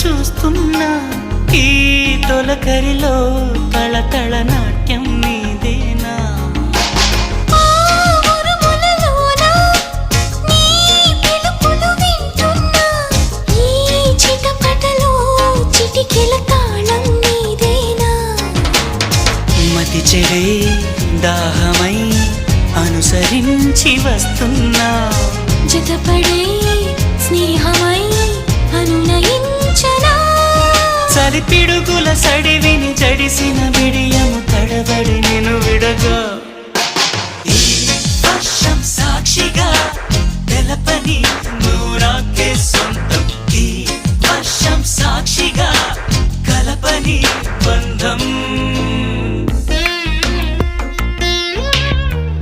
చూస్తున్నా ఈ తొలకరిలో తళతళ నాట్యం నీదేనా మతి చెడే దాహమై అనుసరించి వస్తున్నా జతపడే స్నేహమై అనునయించనా చలి పిడుగుల సడివిని జడిసిన బిడియము తడబడి నిన్ను విడగా ఈ వర్షం సాక్షిగా తెలపని నూరాకే సొంతం ఈ వర్షం సాక్షిగా కలపని